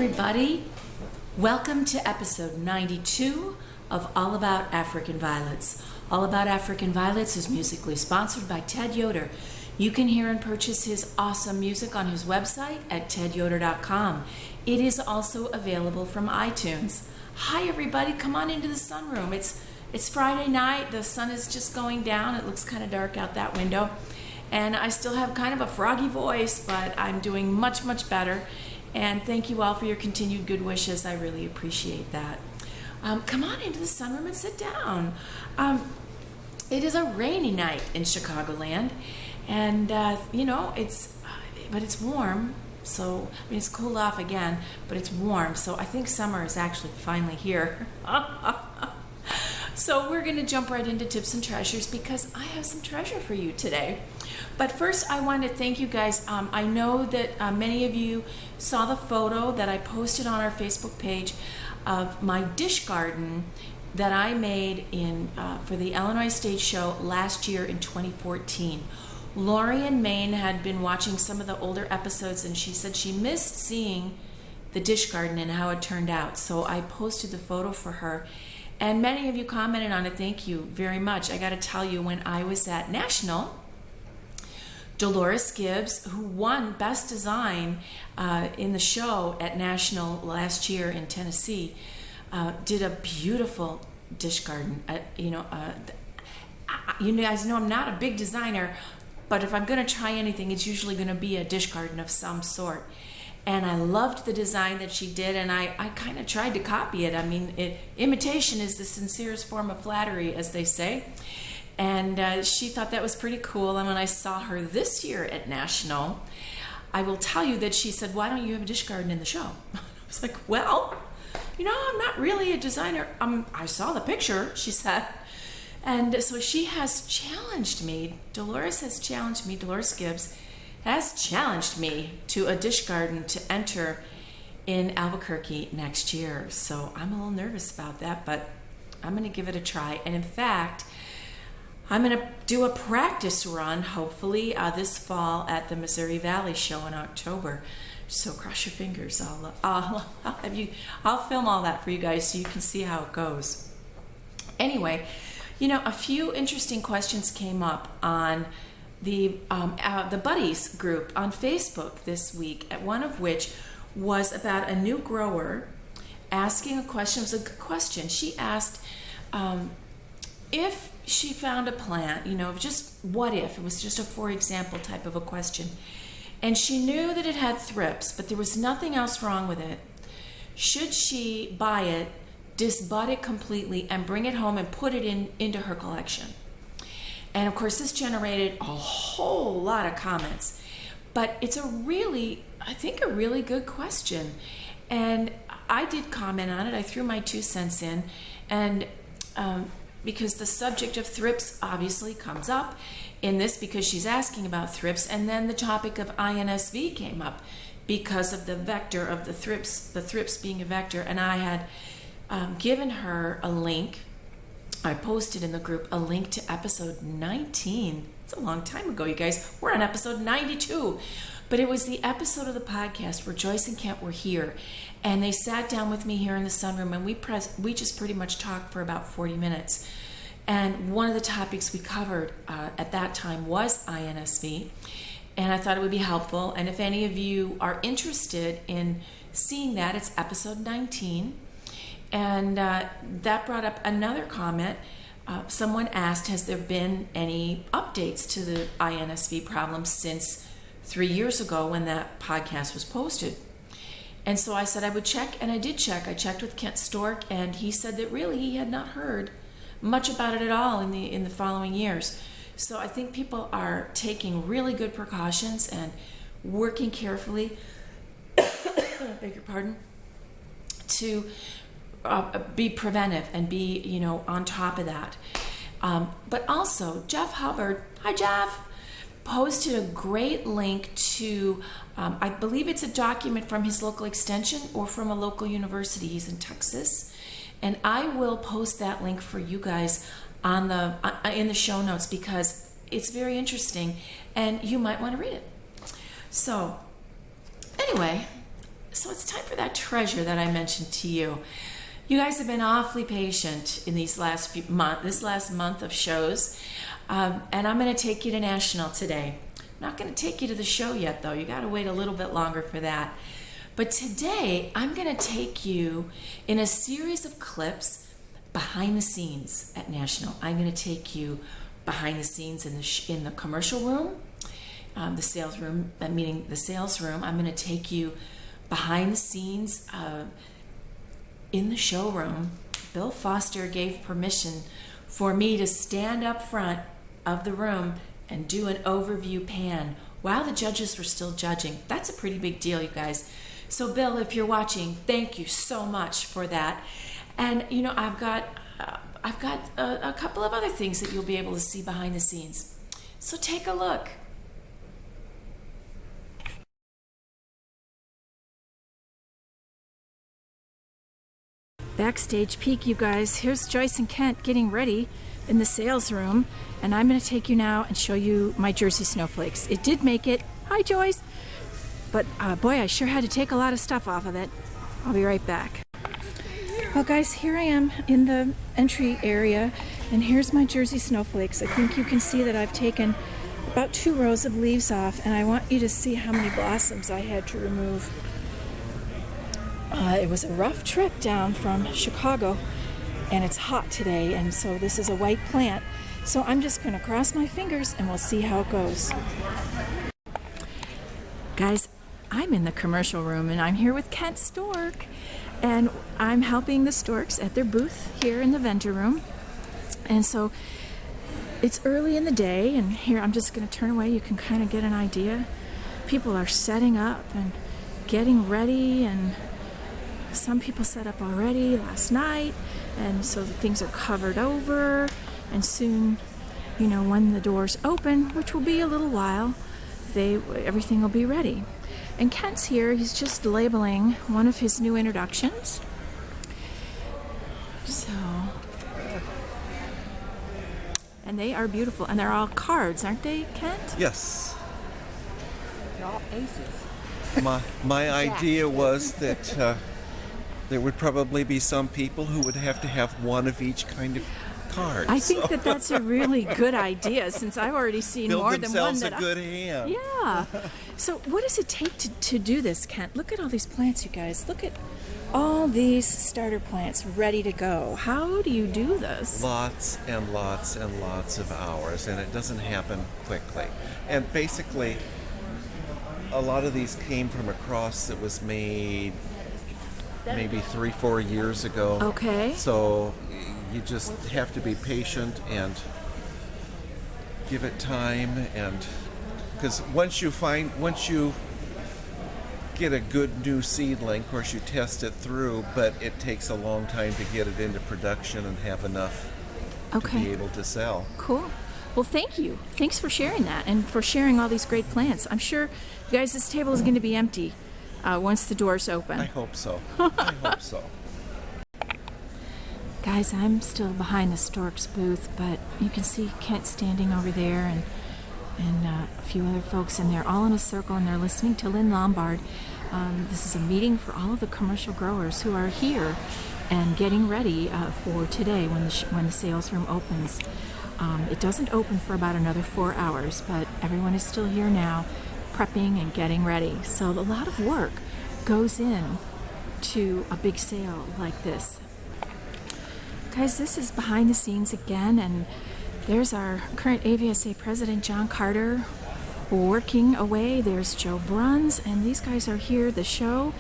everybody. Welcome to episode 92 of All About African Violets. All About African Violets is musically sponsored by Ted Yoder. You can hear and purchase his awesome music on his website at tedyoder.com. It is also available from iTunes. Hi everybody, come on into the sunroom. It's Friday night, the sun is just going down. It looks kind of dark out that window. And I still have kind of a froggy voice, but I'm doing much, much better. And thank you all for your continued good wishes. I really appreciate that. Come on into the sunroom and sit down. It is a rainy night in Chicagoland, and but it's warm. So it's cooled off again, but it's warm. So I think summer is actually finally here. So we're going to jump right into tips and treasures because I have some treasure for you today. But first, I want to thank you guys. I know that many of you saw the photo that I posted on our Facebook page of my dish garden that I made for the Illinois Stage Show last year in 2014. Lori in Maine had been watching some of the older episodes, and she said she missed seeing the dish garden and how it turned out. So I posted the photo for her, and many of you commented on it. Thank you very much. I got to tell you, when I was at National, Dolores Gibbs, who won Best Design in the show at National last year in Tennessee, did a beautiful dish garden. You guys know I'm not a big designer, but if I'm going to try anything, it's usually going to be a dish garden of some sort. And I loved the design that she did, and I kind of tried to copy it. I mean, imitation is the sincerest form of flattery, as they say. And she thought that was pretty cool. And when I saw her this year at National, I will tell you that she said, "Why don't you have a dish garden in the show?" I was like, "Well, I'm not really a designer. I saw the picture," she said. And so she has challenged me. Dolores Gibbs has challenged me to a dish garden to enter in Albuquerque next year. So I'm a little nervous about that, but I'm going to give it a try. And in fact, I'm going to do a practice run, hopefully, this fall at the Missouri Valley Show in October. So cross your fingers. I'll film all that for you guys so you can see how it goes. Anyway, a few interesting questions came up on the Buddies group on Facebook this week, one of which was about a new grower asking a question. It was a good question. She asked if she found a plant, just what if. It was just a for example type of a question. And she knew that it had thrips, but there was nothing else wrong with it. Should she buy it, disbud it completely, and bring it home and put it into her collection? And of course, this generated a whole lot of comments. But it's a really good question. And I did comment on it. I threw my 2 cents in. And because the subject of thrips obviously comes up in this because she's asking about thrips. And then the topic of INSV came up because of the vector of the thrips being a vector. And I had given her a link. I posted in the group a link to episode 19. It's a long time ago, you guys. We're on episode 92. But it was the episode of the podcast where Joyce and Kent were here. And they sat down with me here in the sunroom, and we just pretty much talked for about 40 minutes. And one of the topics we covered at that time was INSV. And I thought it would be helpful. And if any of you are interested in seeing that, it's episode 19. And that brought up another comment. Someone asked, has there been any updates to the INSV problem since 3 years ago when that podcast was posted? And so I said I would check, and I did check. I checked with Kent Stork, and he said that really he had not heard much about it at all in the following years. So I think people are taking really good precautions and working carefully, beg your pardon, to be preventive and be, on top of that. But also, Jeff Hubbard, hi Jeff, posted a great link to, I believe it's a document from his local extension or from a local university. He's in Texas. And I will post that link for you guys in the show notes because it's very interesting and you might want to read it. So anyway, So it's time for that treasure that I mentioned to you. You guys have been awfully patient in this last month of shows, and I'm going to take you to National today. I'm not going to take you to the show yet, though. You got to wait a little bit longer for that. But today, I'm going to take you in a series of clips behind the scenes at National. I'm going to take you behind the scenes in the commercial room, the sales room, meaning the sales room. I'm going to take you behind the scenes in the showroom. Bill Foster gave permission for me to stand up front of the room and do an overview pan while the judges were still judging. That's a pretty big deal, you guys. So Bill, if you're watching, thank you so much for that. And you know, I've got a couple of other things that you'll be able to see behind the scenes. So take a look. Backstage peek, you guys. Here's Joyce and Kent getting ready in the sales room, and I'm going to take you now and show you my Jersey snowflakes. It did make it. Hi, Joyce. But boy, I sure had to take a lot of stuff off of it. I'll be right back. Well, guys, here I am in the entry area, and here's my Jersey snowflakes. I think you can see that I've taken about 2 rows of leaves off, and I want you to see how many blossoms I had to remove. It was a rough trip down from Chicago, and it's hot today, and so this is a white plant. So I'm just going to cross my fingers and we'll see how it goes. Guys, I'm in the commercial room and I'm here with Kent Stork, and I'm helping the Storks at their booth here in the vendor room. And so it's early in the day, and here I'm just going to turn away. You can kind of get an idea. People are setting up and getting ready, and some people set up already last night, and so the things are covered over, and soon, you know, when the doors open, which will be a little while, everything will be ready. And Kent's here. He's just labeling one of his new introductions. So, and they are beautiful, and they're all cards, aren't they, Kent? Yes. They're all aces. My idea was that there would probably be some people who would have to have one of each kind of card. I think that's a really good idea, since I've already seen Build more than one. themselves a good hand. Yeah. So what does it take to do this, Kent? Look at all these plants, you guys. Look at all these starter plants ready to go. How do you do this? Lots and lots and lots of hours, and it doesn't happen quickly. And basically, a lot of these came from a cross that was made maybe 3-4 years ago. Okay. So you just have to be patient and give it time, and because once you get a good new seedling, of course you test it through, but it takes a long time to get it into production and have enough to be able to sell. Cool. Well, thank you. Thanks for sharing that and for sharing all these great plants. I'm sure, you guys, this table is going to be empty once the doors open. I hope so. I hope so. Guys, I'm still behind the Storks booth, but you can see Kent standing over there, and a few other folks in there, all in a circle, and they're listening to Lynn Lombard. This is a meeting for all of the commercial growers who are here and getting ready for today when the sales room opens. It doesn't open for about another 4 hours, but everyone is still here now, prepping and getting ready. So a lot of work goes in to a big sale like this. Guys, this is behind the scenes again, and there's our current AVSA president, John Carter, working away. There's Joe Bruns, and these guys are here. The show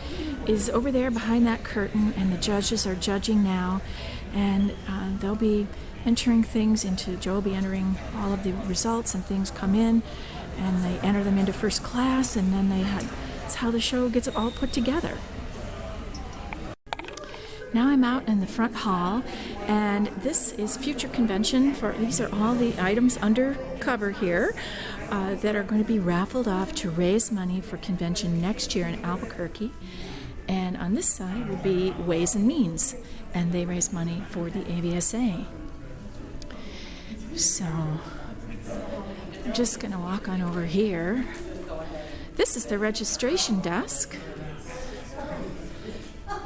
is over there behind that curtain, and the judges are judging now, and they'll be entering things into, Joe will be entering all of the results, and things come in, and they enter them into first class, and then that's how the show gets all put together. Now I'm out in the front hall, and this is future convention. These are all the items under cover here that are going to be raffled off to raise money for convention next year in Albuquerque. And on this side will be Ways and Means, and they raise money for the AVSA. So I'm just going to walk on over here. This is the registration desk.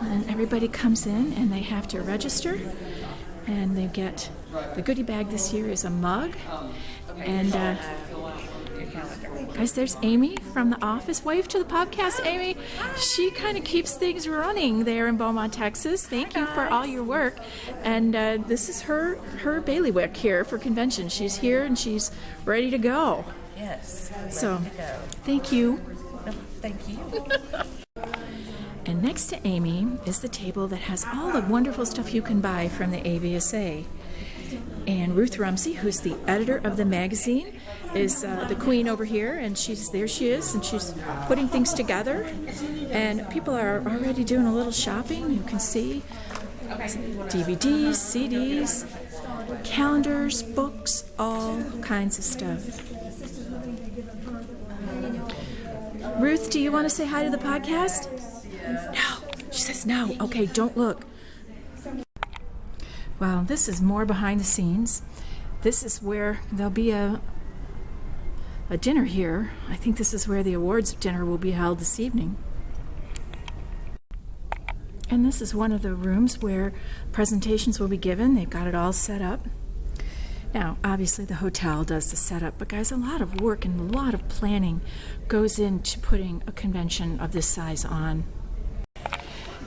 And everybody comes in and they have to register, and they get the goodie bag this year is a mug. And guys, there's Amy from the office. Wave to the podcast, Amy. She kind of keeps things running there in Beaumont, Texas. Thank you for all your work. And this is her bailiwick here for convention. She's here and she's ready to go. Yes. So, ready to go. thank you. Thank you. And next to Amy is the table that has all the wonderful stuff you can buy from the AVSA. And Ruth Rumsey, who's the editor of the magazine, is the queen over here, and there she is, and she's putting things together. And people are already doing a little shopping. You can see DVDs, CDs, calendars, books, all kinds of stuff. Ruth, do you want to say hi to the podcast? No. She says no. Okay, don't look. Well, this is more behind the scenes. This is where there'll be a dinner here. I think this is where the awards dinner will be held this evening. And this is one of the rooms where presentations will be given. They've got it all set up. Now, obviously the hotel does the setup, but guys, a lot of work and a lot of planning goes into putting a convention of this size on.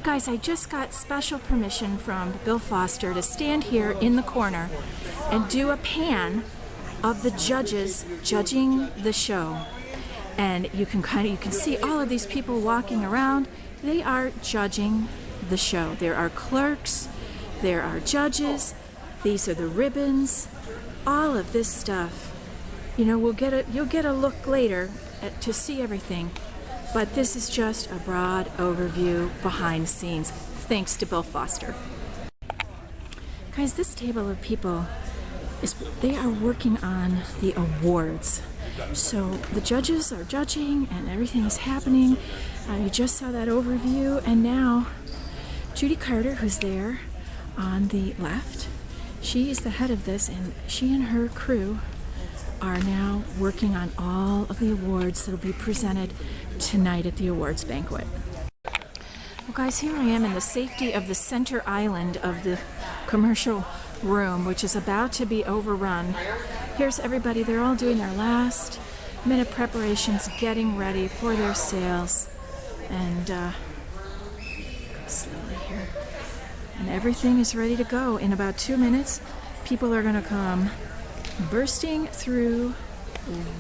Guys, I just got special permission from Bill Foster to stand here in the corner and do a pan of the judges judging the show. And you can see all of these people walking around. They are judging the show. There are clerks, there are judges, these are the ribbons, all of this stuff. You know, you'll get a look later to see everything. But this is just a broad overview behind the scenes, thanks to Bill Foster. Guys, this table of people, they are working on the awards. So the judges are judging and everything is happening. You just saw that overview, and now Judy Carter, who's there on the left, she is the head of this, and she and her crew are now working on all of the awards that will be presented tonight at the awards banquet. Well, guys, here I am in the safety of the center island of the commercial room, which is about to be overrun. Here's everybody. They're all doing their last minute preparations, getting ready for their sales. And go slowly here. And everything is ready to go. In about 2 minutes, people are going to come bursting through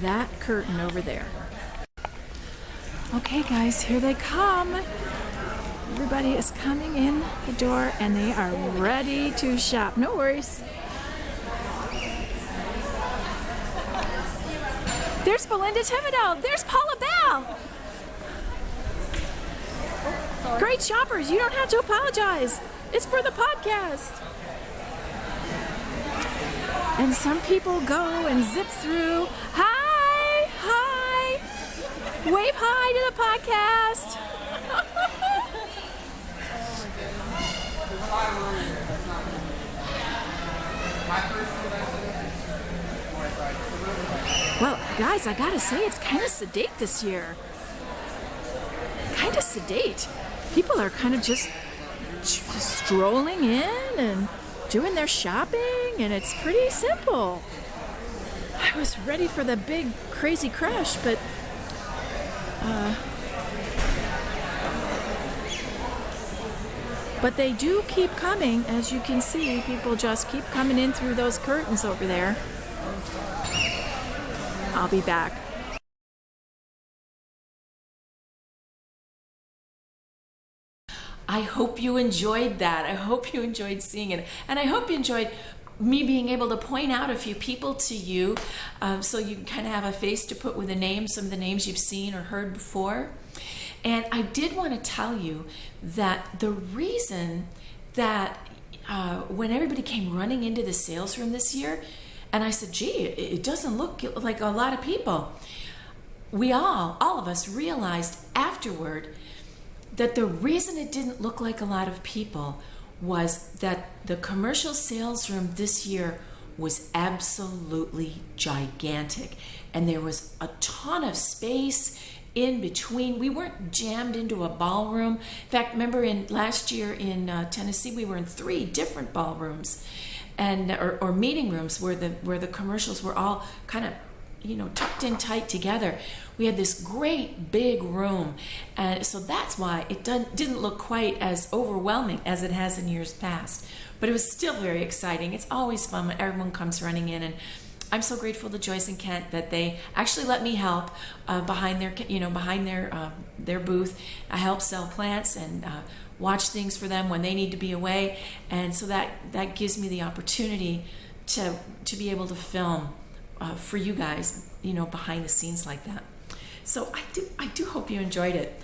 that curtain over there. Okay, guys, here they come. Everybody is coming in the door, and they are ready to shop. No worries. There's Belinda Thibodeau. There's Paula Bell. Great shoppers. You don't have to apologize. It's for the podcast. And some people go and zip through. Hi, hi. Wave hi to the podcast. Well, guys, I gotta say, it's kind of sedate this year. Kind of sedate. People are kind of just strolling in and doing their shopping, and it's pretty simple. I was ready for the big crazy crush, but they do keep coming. As you can see, people just keep coming in through those curtains over there. I'll be back. I hope you enjoyed that. I hope you enjoyed seeing it. And I hope you enjoyed me being able to point out a few people to you, so you can kind of have a face to put with a name, some of the names you've seen or heard before. And I did want to tell you that the reason that when everybody came running into the sales room this year, and I said, gee, it doesn't look like a lot of people. We all of us realized afterward that the reason it didn't look like a lot of people was that the commercial sales room this year was absolutely gigantic, and there was a ton of space, in between. We weren't jammed into a ballroom. In fact, remember last year in Tennessee, we were in 3 different ballrooms, and or meeting rooms where the commercials were all kind of, tucked in tight together. We had this great big room, and so that's why it didn't look quite as overwhelming as it has in years past. But it was still very exciting. It's always fun when everyone comes running in, and I'm so grateful to Joyce and Kent that they actually let me help behind their booth. I help sell plants and watch things for them when they need to be away, and so that gives me the opportunity to be able to film for you guys, behind the scenes like that. So I do hope you enjoyed it.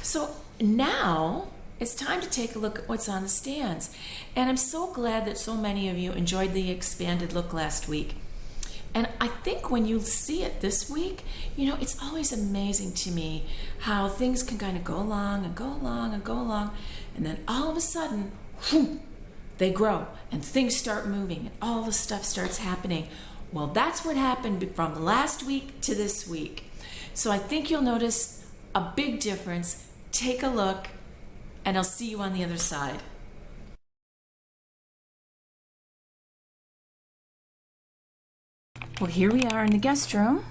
So now it's time to take a look at what's on the stands, and I'm so glad that so many of you enjoyed the expanded look last week. And I think when you see it this week, it's always amazing to me how things can kind of go along and go along and go along, and then all of a sudden, whoom, they grow and things start moving and all the stuff starts happening. Well, that's what happened from last week to this week. So I think you'll notice a big difference. Take a look, and I'll see you on the other side. Well, here we are in the guest room.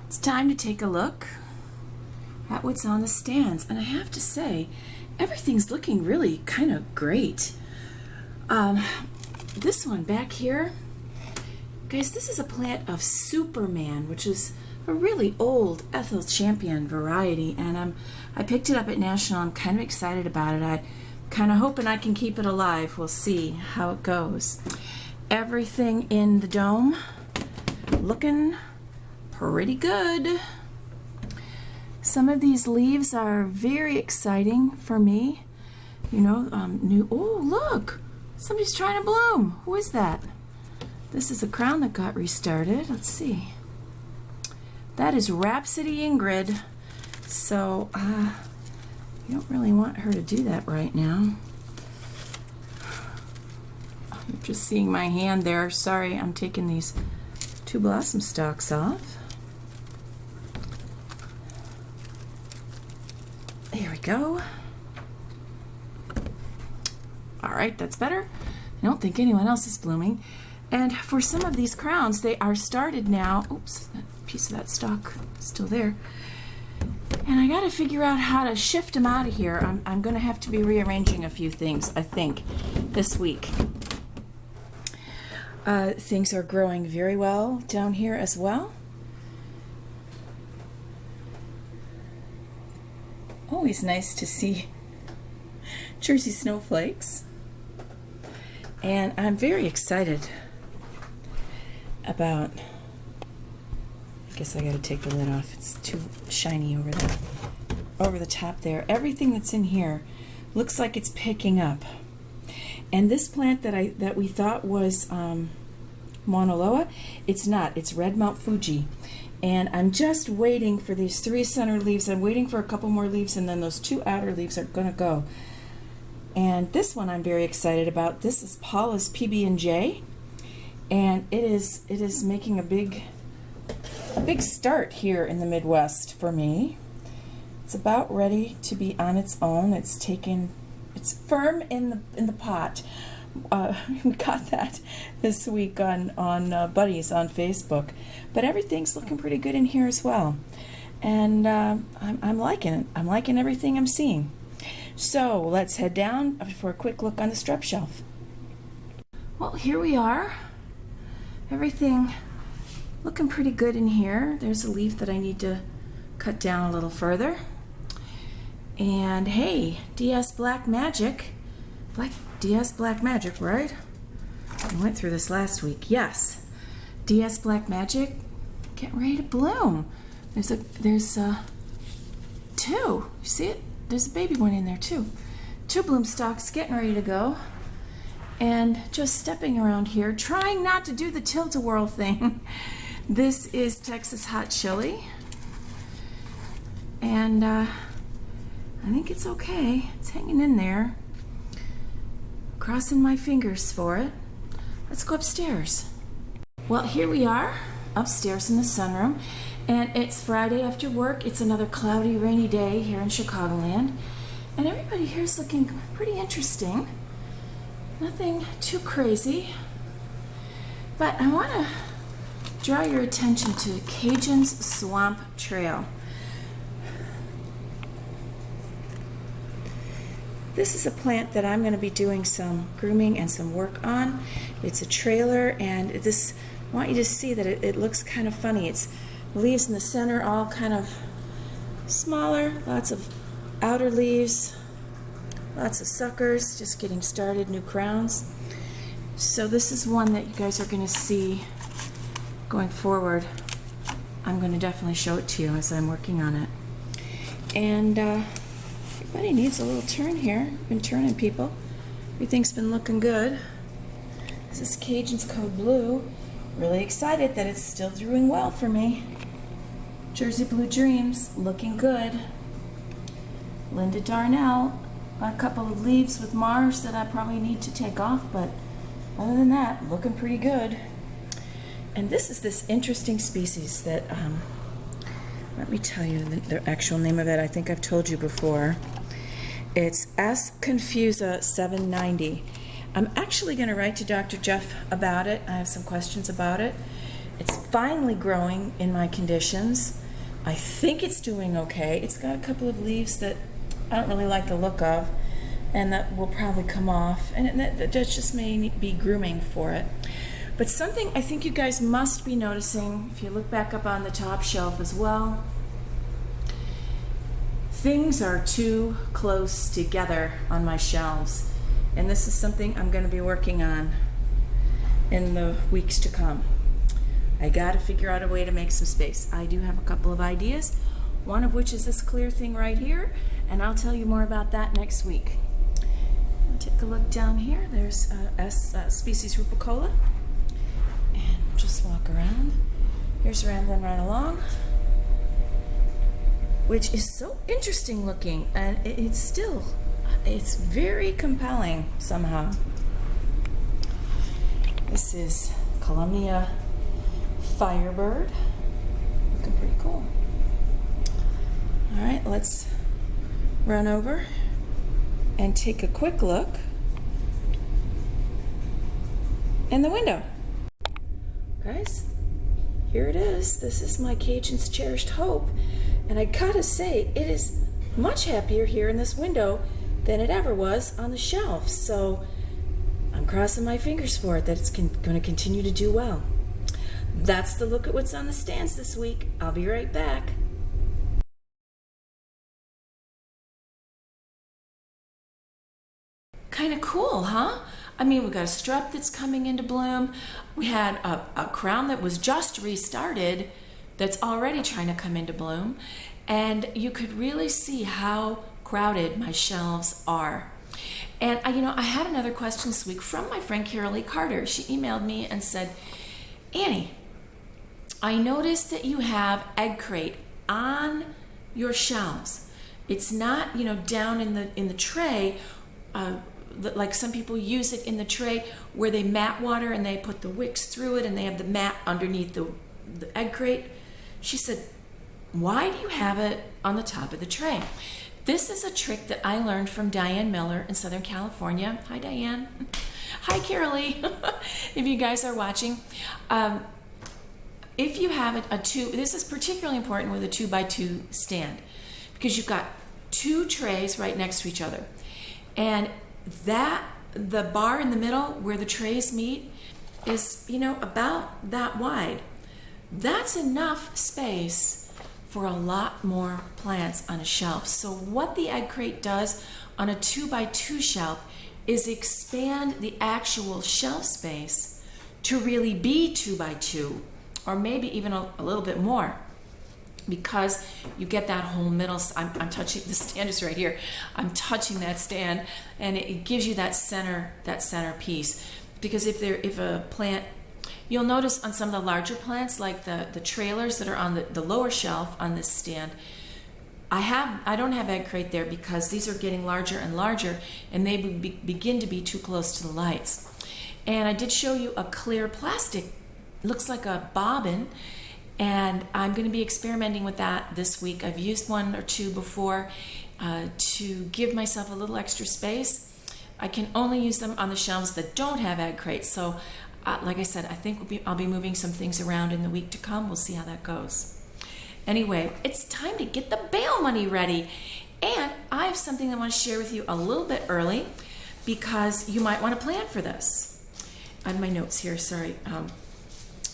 It's time to take a look at what's on the stands. And I have to say, everything's looking really kind of great. This one back here, guys, this is a plant of Superman, which is a really old Ethel Champion variety. And I picked it up at National. I'm kind of excited about it. I'm kind of hoping I can keep it alive. We'll see how it goes. Everything in the dome looking pretty good. Some of these leaves are very exciting for me. New. Oh, look! Somebody's trying to bloom. Who is that? This is a crown that got restarted. Let's see. That is Rhapsody Ingrid. So, you don't really want her to do that right now. You're just seeing my hand there. Sorry, I'm taking these 2 blossom stalks off. There we go. All right, that's better. I don't think anyone else is blooming. And for some of these crowns, they are started now. Oops, that piece of that stalk is still there. And I got to figure out how to shift them out of here. I'm going to have to be rearranging a few things, I think, this week. Things are growing very well down here as well. Always nice to see Jersey snowflakes. And I'm very excited about, I guess I got to take the lid off. It's too shiny over the top there. Everything that's in here looks like it's picking up. And this plant that we thought was Mauna Loa, it's not. It's Red Mount Fuji. And I'm just waiting for these 3 center leaves. I'm waiting for a couple more leaves, and then those 2 outer leaves are going to go. And this one I'm very excited about. This is Paula's PB&J, and it is making a big start here in the Midwest for me. It's about ready to be on its own. It's firm in the pot. We got that this week on Buddies on Facebook, but everything's looking pretty good in here as well, and I'm liking it. I'm liking everything I'm seeing. So let's head down for a quick look on the strep shelf. Well, here we are. Everything looking pretty good in here. There's a leaf that I need to cut down a little further. And hey, DS Black Magic. DS Black Magic, right? I went through this last week. Yes. DS Black Magic getting ready to bloom. There's 2. You see it? There's a baby one in there too. 2 bloom stalks getting ready to go. And just stepping around here, trying not to do the tilt-a-whirl thing. This is Texas Hot Chili. And I think it's okay. It's hanging in there. Crossing my fingers for it. Let's go upstairs. Well, here we are, upstairs in the sunroom. And it's Friday after work. It's another cloudy, rainy day here in Chicagoland. And everybody here is looking pretty interesting. Nothing too crazy. But I want to draw your attention to Cajun's Swamp Trail. This is a plant that I'm going to be doing some grooming and some work on. It's a trailer, and I want you to see that it looks kind of funny. It's leaves in the center, all kind of smaller, lots of outer leaves, lots of suckers, just getting started, new crowns. So this is one that you guys are going to see going forward. I'm going to definitely show it to you as I'm working on it. And everybody needs a little turn here. Been turning people. Everything's been looking good. This is Cajun's Code Blue. Really excited that it's still doing well for me. Jersey Blue Dreams, looking good. Linda Darnell, a couple of leaves with Mars that I probably need to take off, but other than that, looking pretty good. And this is this interesting species that, let me tell you the actual name of it. I think I've told you before. It's S. confusa 790. I'm actually going to write to Dr. Jeff about it. I have some questions about it. It's finally growing in my conditions. I think it's doing okay. It's got a couple of leaves that I don't really like the look of, and that will probably come off, and that just may be grooming for it. But something I think you guys must be noticing, if you look back up on the top shelf as well, things are too close together on my shelves. And this is something I'm going to be working on in the weeks to come. I got to figure out a way to make some space. I do have a couple of ideas, one of which is this clear thing right here, and I'll tell you more about that next week. Take a look down here. There's species Rupicola. And just walk around. Here's Rambling Right Along, which is so interesting looking, and it's very compelling somehow. This is Columnia Firebird. Looking pretty cool. All right, let's run over and take a quick look in the window. Guys, here it is. This is my Cajun's Cherished Hope, and I gotta say, it is much happier here in this window than it ever was on the shelf. So I'm crossing my fingers for it that it's going to continue to do well. That's the look at what's on the stands this week. I'll be right back. Kind of cool, huh? I mean, we got a strep that's coming into bloom. We had a crown that was just restarted that's already trying to come into bloom. And you could really see how crowded my shelves are. And I had another question this week from my friend Carol Lee Carter. She emailed me and said, Annie, I noticed that you have Egg Crate on your shelves. It's not, down in the tray, like some people use it in the tray where they mat water and they put the wicks through it and they have the mat underneath the Egg Crate. She said, why do you have it on the top of the tray? This is a trick that I learned from Diane Miller in Southern California. Hi, Diane. Hi, Carolee. If you guys are watching. If you have this is particularly important with a 2x2 stand, because you've got two trays right next to each other. And the bar in the middle where the trays meet is, about that wide. That's enough space for a lot more plants on a shelf. So what the Egg Crate does on a 2x2 shelf is expand the actual shelf space to really be 2x2, or maybe even a little bit more, because you get that whole middle. I'm touching, the stand is right here. I'm touching that stand, and it gives you that center piece. Because if a plant, you'll notice on some of the larger plants, like the trailers that are on the lower shelf on this stand, I don't have Egg Crate there because these are getting larger and larger, and they begin to be too close to the lights. And I did show you a clear plastic, looks like a bobbin, And I'm going to be experimenting with that this week. I've used one or two before to give myself a little extra space. I can only use them on the shelves that don't have egg crates. So, like I said, I think I'll be moving some things around in the week to come. We'll see how that goes. Anyway, it's time to get the bail money ready. And I have something I want to share with you a little bit early because you might want to plan for this. On my notes here, sorry.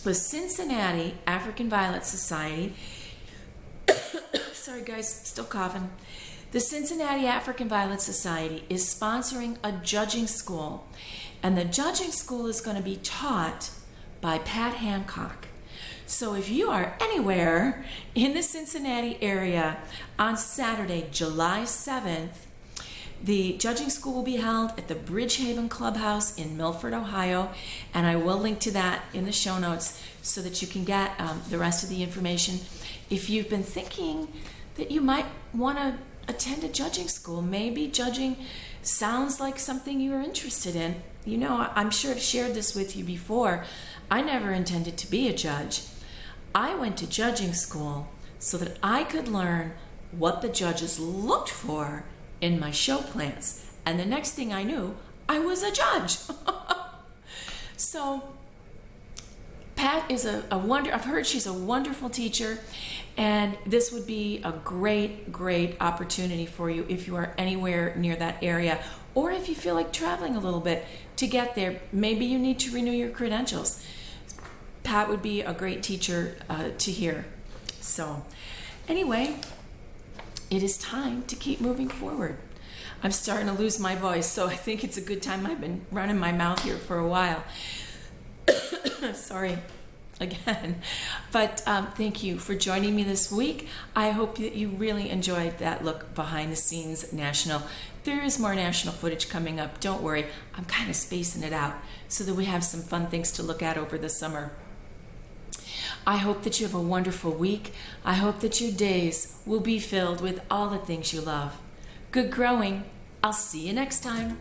The Cincinnati African Violet Society, sorry guys, still coughing. The Cincinnati African Violet Society is sponsoring a judging school, and the judging school is going to be taught by Pat Hancock. So if you are anywhere in the Cincinnati area on Saturday, July 7th, the judging school will be held at the Bridgehaven Clubhouse in Milford, Ohio, and I will link to that in the show notes so that you can get the rest of the information. If you've been thinking that you might want to attend a judging school, maybe judging sounds like something you're interested in. You know, I'm sure I've shared this with you before. I never intended to be a judge. I went to judging school so that I could learn what the judges looked for in my show plants. And the next thing I knew, I was a judge. So Pat is I've heard she's a wonderful teacher, and this would be a great opportunity for you if you are anywhere near that area, or if you feel like traveling a little bit to get there. Maybe you need to renew your credentials. Pat would be a great teacher to hear. So anyway, it is time to keep moving forward. I'm starting to lose my voice, so I think it's a good time. I've been running my mouth here for a while. Sorry again. But thank you for joining me this week. I hope that you really enjoyed that look behind the scenes national. There is more national footage coming up. Don't worry. I'm kind of spacing it out so that we have some fun things to look at over the summer. I hope that you have a wonderful week. I hope that your days will be filled with all the things you love. Good growing. I'll see you next time.